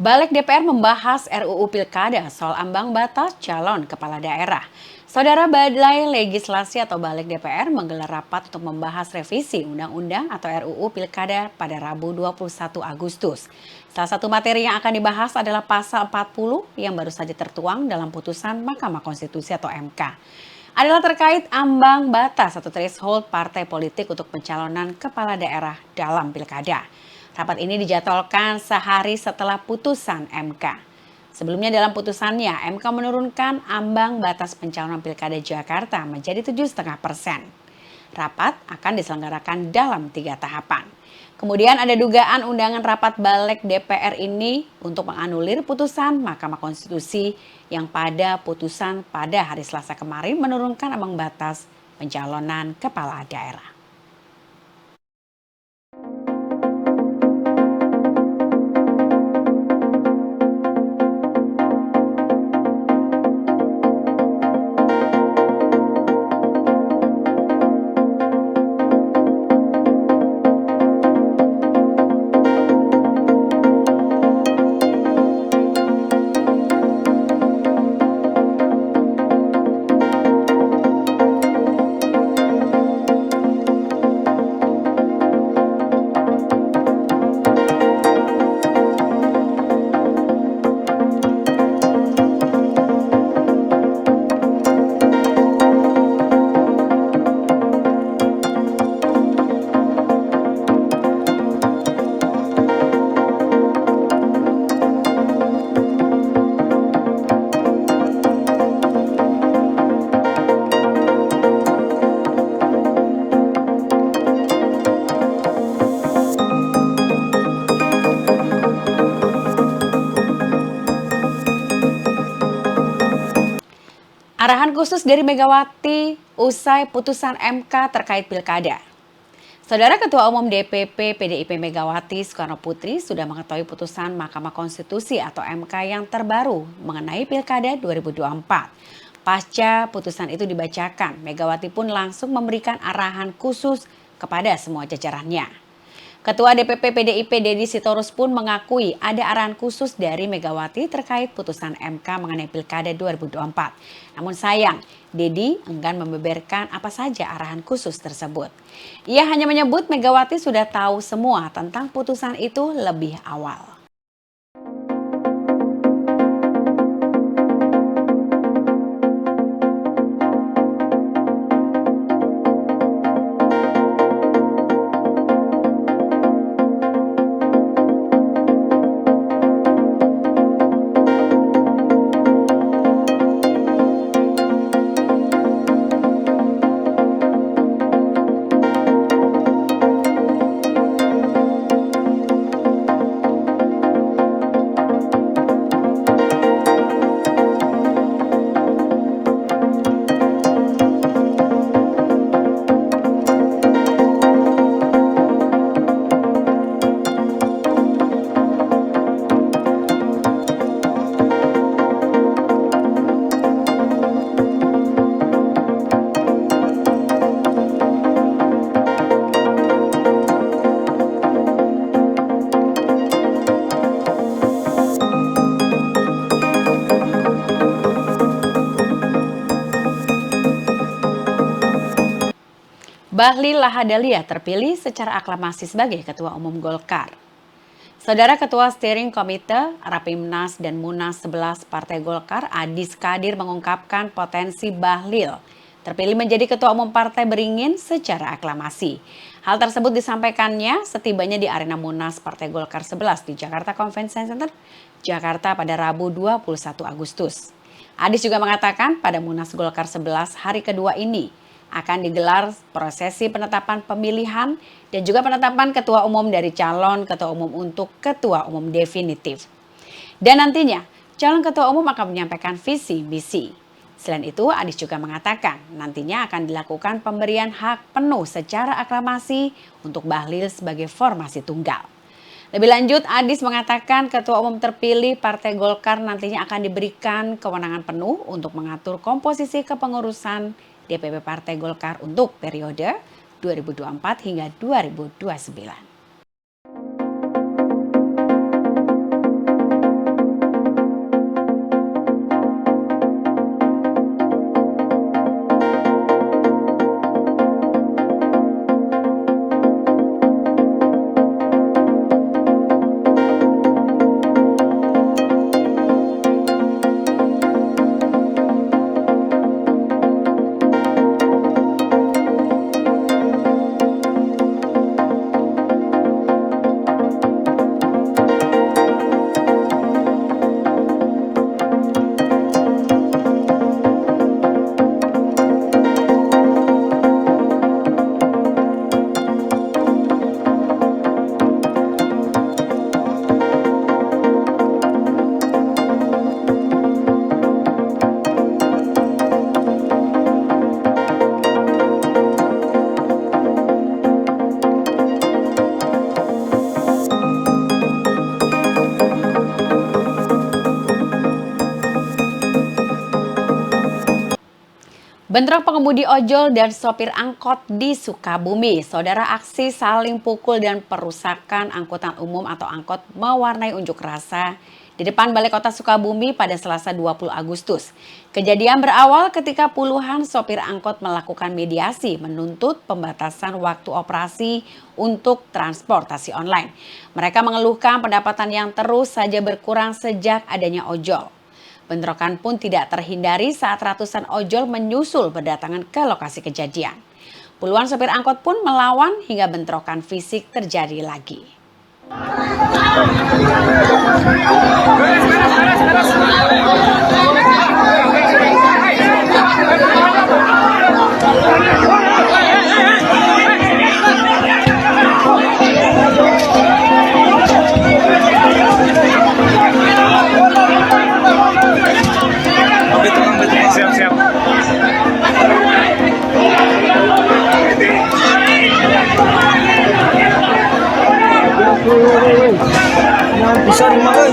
Balik DPR membahas RUU Pilkada soal ambang batas calon kepala daerah. Saudara Balai Legislasi atau Balik DPR menggelar rapat untuk membahas revisi Undang-Undang atau RUU Pilkada pada Rabu 21 Agustus. Salah satu materi yang akan dibahas adalah pasal 40 yang baru saja tertuang dalam putusan Mahkamah Konstitusi atau MK. Adalah terkait ambang batas atau threshold partai politik untuk pencalonan kepala daerah dalam pilkada. Rapat ini dijadwalkan sehari setelah putusan MK. Sebelumnya dalam putusannya, MK menurunkan ambang batas pencalonan pilkada Jakarta menjadi 7,5%. Rapat akan diselenggarakan dalam 3 tahapan. Kemudian ada dugaan undangan rapat balik DPR ini untuk menganulir putusan Mahkamah Konstitusi yang pada putusan pada hari Selasa kemarin menurunkan ambang batas pencalonan kepala daerah. Arahan khusus dari Megawati usai putusan MK terkait pilkada. Saudara Ketua Umum DPP PDIP Megawati Soekarno Putri sudah mengetahui putusan Mahkamah Konstitusi atau MK yang terbaru mengenai pilkada 2024. Pasca putusan itu dibacakan, Megawati pun langsung memberikan arahan khusus kepada semua jajarannya. Ketua DPP PDIP Deddy Sitorus pun mengakui ada arahan khusus dari Megawati terkait putusan MK mengenai Pilkada 2024. Namun sayang, Deddy enggan membeberkan apa saja arahan khusus tersebut. Ia hanya menyebut Megawati sudah tahu semua tentang putusan itu lebih awal. Bahlil Lahadalia terpilih secara aklamasi sebagai Ketua Umum Golkar. Saudara Ketua Steering Komite Rapimnas dan Munas 11 Partai Golkar Adis Kadir mengungkapkan potensi Bahlil terpilih menjadi Ketua Umum Partai Beringin secara aklamasi. Hal tersebut disampaikannya setibanya di arena Munas Partai Golkar 11 di Jakarta Convention Center, Jakarta pada Rabu 21 Agustus. Adis juga mengatakan pada Munas Golkar 11 hari kedua ini akan digelar prosesi penetapan pemilihan dan juga penetapan ketua umum dari calon ketua umum untuk ketua umum definitif. Dan nantinya calon ketua umum akan menyampaikan visi misi. Selain itu, Adis juga mengatakan nantinya akan dilakukan pemberian hak penuh secara aklamasi untuk Bahlil sebagai formasi tunggal. Lebih lanjut, Adis mengatakan ketua umum terpilih Partai Golkar nantinya akan diberikan kewenangan penuh untuk mengatur komposisi kepengurusan DPP Partai Golkar untuk periode 2024 hingga 2029. Bentrok pengemudi ojol dan sopir angkot di Sukabumi. Saudara, aksi saling pukul dan perusakan angkutan umum atau angkot mewarnai unjuk rasa di depan Balai Kota Sukabumi pada Selasa 20 Agustus. Kejadian berawal ketika puluhan sopir angkot melakukan mediasi menuntut pembatasan waktu operasi untuk transportasi online. Mereka mengeluhkan pendapatan yang terus saja berkurang sejak adanya ojol. Bentrokan pun tidak terhindari saat ratusan ojol menyusul berdatangan ke lokasi kejadian. Puluhan sopir angkot pun melawan hingga bentrokan fisik terjadi lagi. Siap-siap. Bisa dimakan.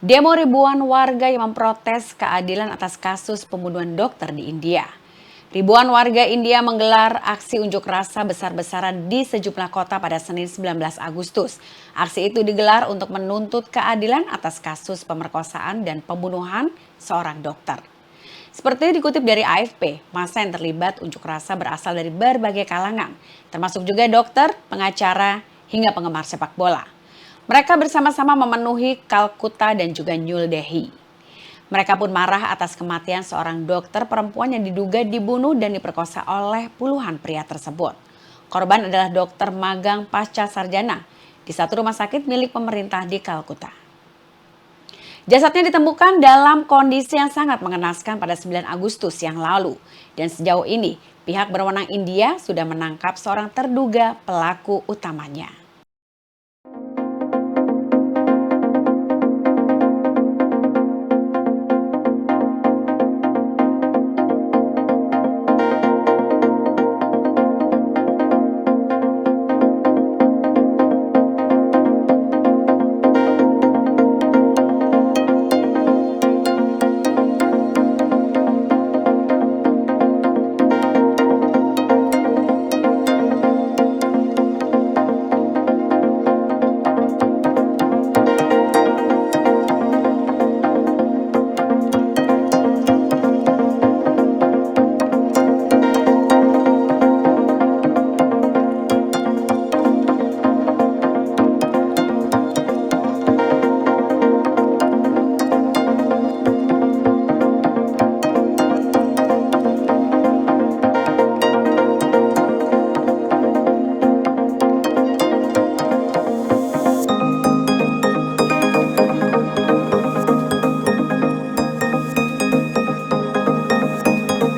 Demo ribuan warga yang memprotes keadilan atas kasus pembunuhan dokter di India. Ribuan warga India menggelar aksi unjuk rasa besar-besaran di sejumlah kota pada Senin 19 Agustus. Aksi itu digelar untuk menuntut keadilan atas kasus pemerkosaan dan pembunuhan seorang dokter. Seperti dikutip dari AFP, massa yang terlibat unjuk rasa berasal dari berbagai kalangan, termasuk juga dokter, pengacara, hingga penggemar sepak bola. Mereka bersama-sama memenuhi Kalkuta dan juga New Delhi. Mereka pun marah atas kematian seorang dokter perempuan yang diduga dibunuh dan diperkosa oleh puluhan pria tersebut. Korban adalah dokter magang pasca sarjana di satu rumah sakit milik pemerintah di Kalkuta. Jasadnya ditemukan dalam kondisi yang sangat mengenaskan pada 9 Agustus yang lalu. Dan sejauh ini, pihak berwenang India sudah menangkap seorang terduga pelaku utamanya.